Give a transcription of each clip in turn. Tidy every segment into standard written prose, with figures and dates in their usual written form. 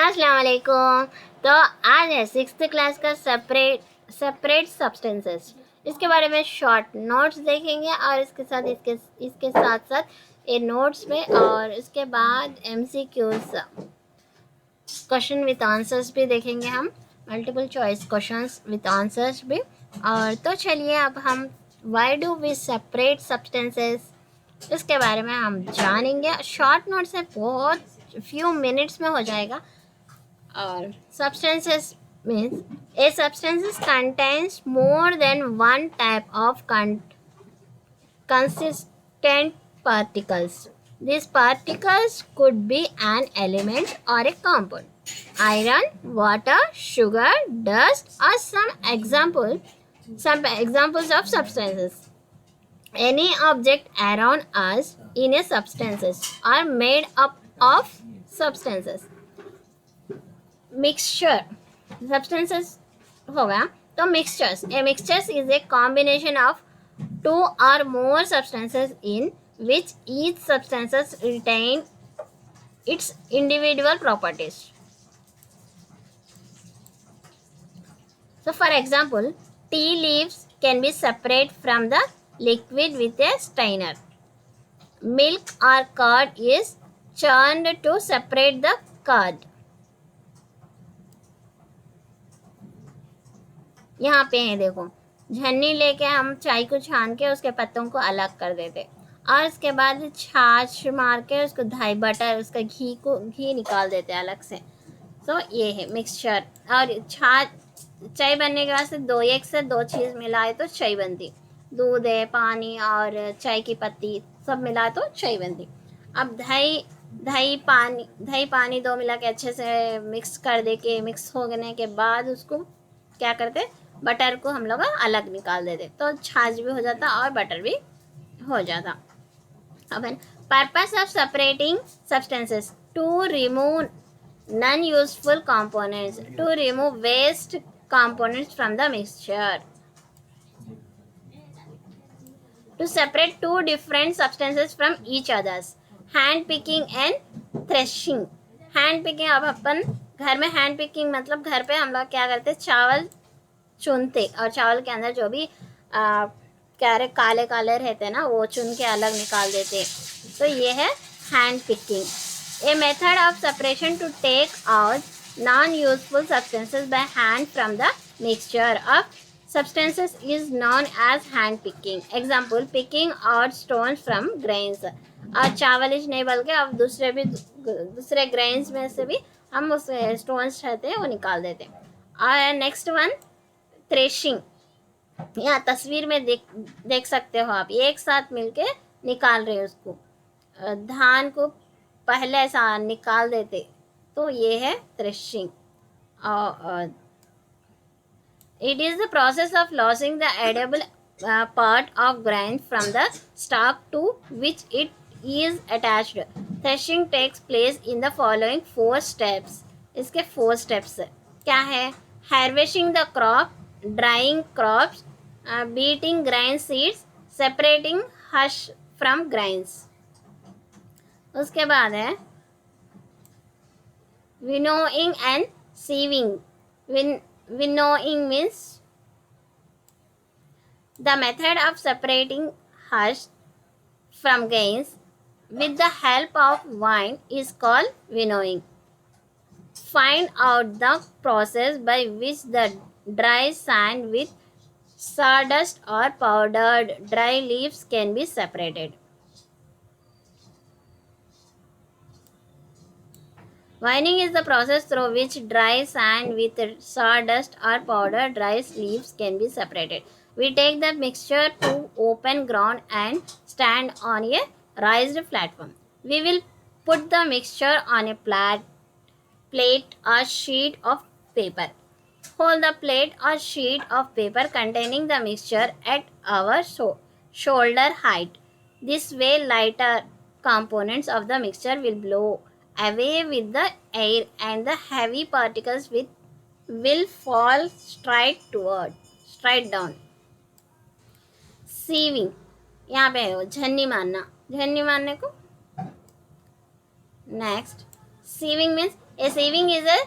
अस्सलाम वालेकुम। तो आज है 6th क्लास का सेपरेट सब्सटेंसेस। इसके बारे में शॉर्ट नोट्स देखेंगे और इसके साथ साथ ये नोट्स में और इसके बाद MCQs क्वेश्चन विद आंसर्स भी देखेंगे हम, multiple choice questions with answers भी। और तो चलिए अब हम why do we separate substances इसके बारे में हम जानेंगे। शॉर्ट नोट्स है, बहुत फ्यू मिनट्स में हो जाएगा। और substances means a substance contains more than one type of consistent particles. These particles could be an element or a compound. Iron, water, sugar, dust are some examples of substances. Any object around us in a substances are made up of substances. Mixture substances हो गया। तो mixtures, a mixtures is a combination of two और more substances in which each substances retain its individual properties. So for example, tea leaves can be separate from the liquid with a strainer. Milk or curd is churned to separate the curd. यहाँ पे है देखो, झन्नी लेके हम चाय को छान के उसके पत्तों को अलग कर देते और उसके बाद छाछ मार के उसको उसका घी निकाल देते अलग से। तो ये है मिक्सचर। और चाय बनने के वास्ते एक से दो चीज़ मिलाए तो चाय बनती। दूध है, पानी और चाय की पत्ती सब मिलाए तो चाय बनती। अब दही पानी दो मिला के अच्छे से मिक्स कर दे के, मिक्स होने के बाद उसको क्या करते, बटर को हम लोग अलग निकाल देते तो छाछ भी हो जाता और बटर भी हो जाता। अब purpose of separating substances to remove non useful components, to remove waste components from the mixture, to separate two different substances from each others. Hand picking and threshing. Hand picking, अब अपन घर में hand picking मतलब घर पे हम लोग क्या करते, चावल चुनते और चावल के अंदर जो भी काले काले रहते ना वो चुन के अलग निकाल देते। तो ये है hand picking. A method of separation to take out non useful substances by hand from the mixture of substances is known as hand picking. Example, picking out stones from grains. और चावल ही नहीं बल्कि अब दूसरे ग्रेन्स में से भी हम उस स्टोन्स रहते हैं वो निकाल देते। और नेक्स्ट वन, थ्रेशिंग। यहाँ तस्वीर में देख सकते हो आप, एक साथ मिलके निकाल रहे उसको, धान को पहले ऐसा निकाल देते तो ये है threshing. It is the process of losing the edible part of grain from the stalk to which it is attached. Threshing takes place in the following 4 steps. इसके 4 स्टेप्स क्या है? Harvesting the crop, drying crops, beating grain seeds, separating husk from grains। उसके बाद है winnowing and sieving। Winnowing means the method of separating husk from grains with the help of wind is called winnowing। Find out the process by which the dry sand with sawdust or powdered dry leaves can be separated। Winding is the process through which dry sand with sawdust or powdered dry leaves can be separated. We take the mixture to open ground and stand on a raised platform. We will put the mixture on a plate or sheet of paper. Hold the plate or sheet of paper containing the mixture at our shoulder height. This way, lighter components of the mixture will blow away with the air and the heavy particles will fall straight down। Sieving, यहाँ पे है झन्नी मारने को। Next, sieving means A sieving is a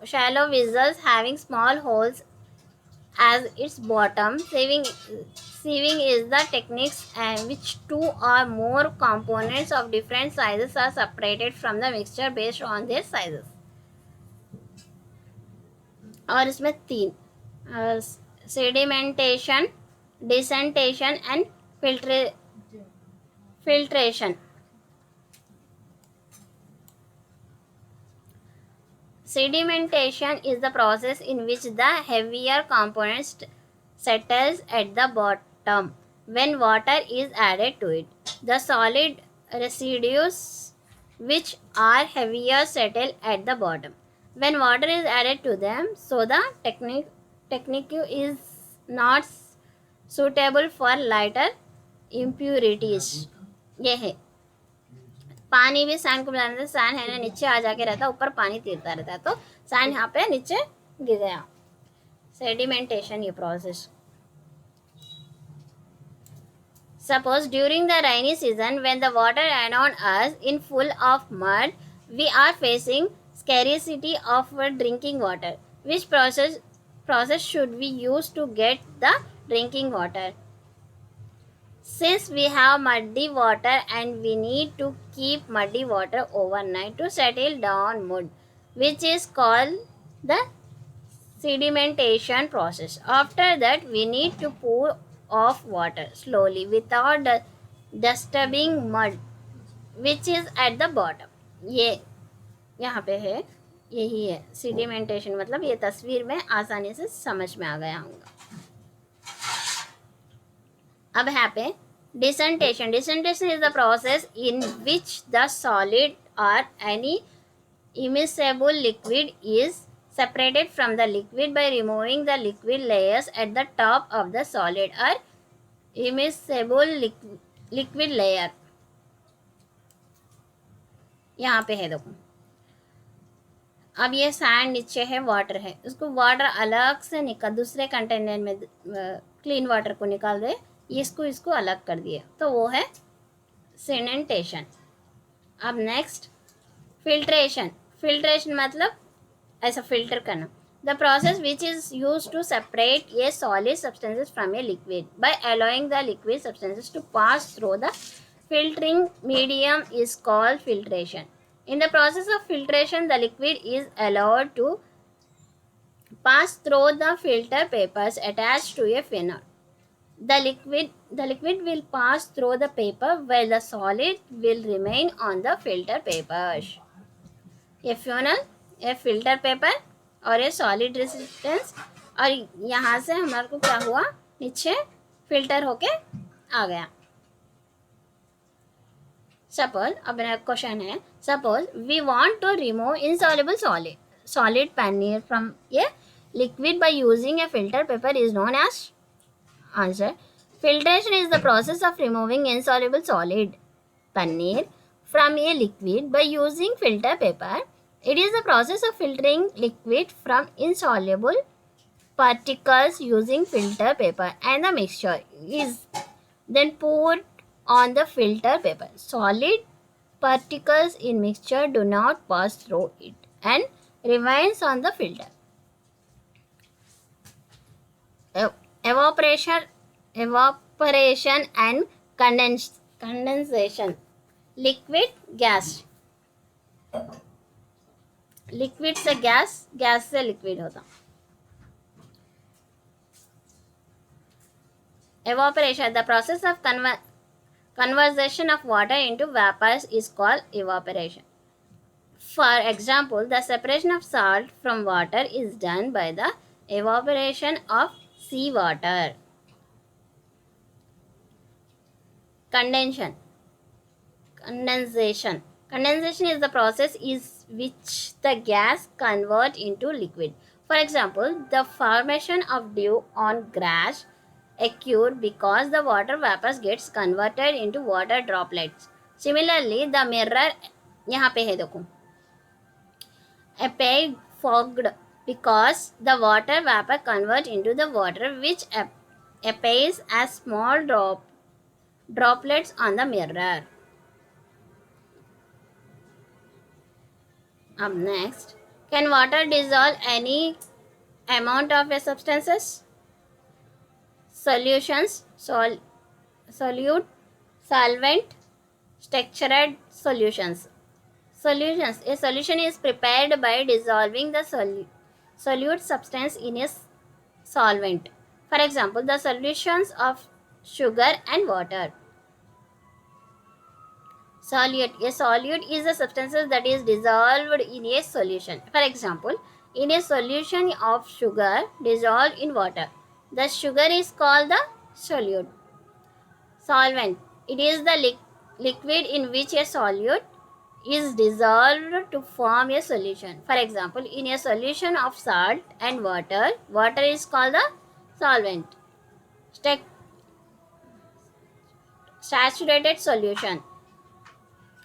shallow vessel having small holes as its bottom. Sieving is the techniques in which two or more components of different sizes are separated from the mixture based on their sizes. और इसमें तीन sedimentation, decantation and filtration. Sedimentation is the process in which the heavier components settles at the bottom when water is added to it. The solid residues which are heavier settle at the bottom when water is added to them. So the technique is not suitable for lighter impurities. ये है पानी भी sand को मिलाने से sand है ना नीचे आ जाके रहता है, ऊपर पानी तीरता रहता है, तो सैंड यहाँ पे नीचे गिर गया. सेडिमेंटेशन ये process. Suppose during the rainy season when the water ran on us in full of mud, we are facing scarcity of drinking water. Which process should we use to get the drinking water? Since we have muddy water and we need to keep muddy water overnight to settle down mud, which is called the sedimentation process. After that, we need to pour off water slowly without disturbing mud, which is at the bottom. ये यहाँ पे है, यही है sedimentation. मतलब ये तस्वीर में आसानी से समझ में आ गया होगा. अब यहाँ पे decantation. Decantation is the process in which the solid और any immiscible liquid is separated from the liquid by removing the liquid layers at the top of the solid or immiscible liquid layer. यहाँ पे है देखो, अब ये sand नीचे है, water है, उसको वाटर अलग से निकाल, दूसरे कंटेनर में क्लीन वाटर को निकाल दे, इसको अलग कर दिए, तो वो है सेडिमेंटेशन. अब नेक्स्ट फिल्ट्रेशन. फिल्ट्रेशन मतलब ऐसा फिल्टर करना. The process which is use to separate a solid substances from a liquid by allowing the liquid substances to pass through the filtering medium is called filtration. In the process of filtration, the liquid is allowed to pass through the filter papers attached to a funnel. The liquid will pass through the paper while the solid will remain on the filter papers. ये funnel, ये filter paper और ये solid resistance, और यहाँ से हमारे को क्या हुआ, नीचे फिल्टर होके आ गया. सपोज अब मेरा क्वेश्चन है, suppose we want to remove insoluble solid paneer from a liquid by using a filter paper is known as. Answer. Filtration is the process of removing insoluble solid paneer from a liquid by using filter paper. It is the process of filtering liquid from insoluble particles using filter paper, and the mixture is then poured on the filter paper. Solid particles in mixture do not pass through it and remains on the filter. Evaporation and condensation. Liquid gas. Liquid से gas, gas से liquid होता. Evaporation. The process of conversion of water into vapors is called evaporation. For example, the separation of salt from water is done by the evaporation of seawater. Condensation. Condensation is the process in which the gas convert into liquid. For example, the formation of dew on grass occur because the water vapors gets converted into water droplets. Similarly, the mirror यहाँ पे है देखो, appeared fogged because the water vapor convert into the water which appears as small droplets on the mirror. अब next, can water dissolve any amount of a substances? Solutions, solute, solvent, structured solutions. Solutions, a solution is prepared by dissolving the solute substance in a solvent. For example, the solutions of sugar and water. Solute, a solute is a substance that is dissolved in a solution. For example, in a solution of sugar dissolved in water, the sugar is called the solute. Solvent, it is the liquid in which a solute is dissolved to form a solution. For example, in a solution of salt and water, water is called the solvent. Saturated solution,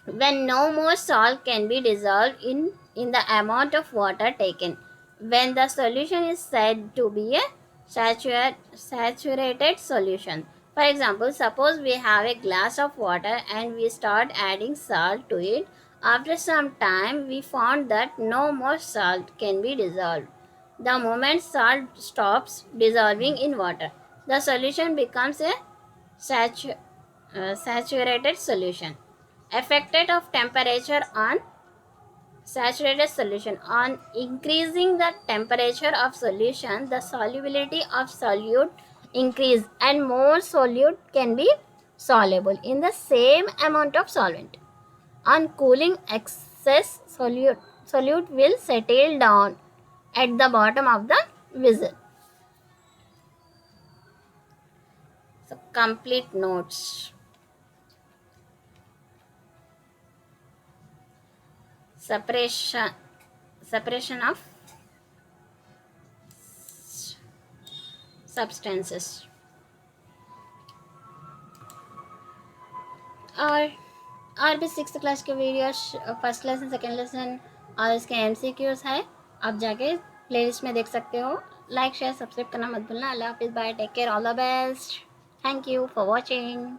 when no more salt can be dissolved in the amount of water taken, when the solution is said to be a saturated solution. For example, suppose we have a glass of water and we start adding salt to it. After some time, we found that no more salt can be dissolved. The moment salt stops dissolving in water, the solution becomes a saturated solution. Effect of temperature on saturated solution. On increasing the temperature of solution, the solubility of solute increase and more solute can be soluble in the same amount of solvent. On cooling, excess solute will settle down at the bottom of the vessel. So complete notes. Separation of substances. और भी 6th class के videos, first lesson, second lesson और इसके MCQs है, आप जाके playlist में देख सकते हो. लाइक शेयर सब्सक्राइब करना मत भूलना. अल्लाह हाफिज़, bye, take care, all the best. Thank you for watching.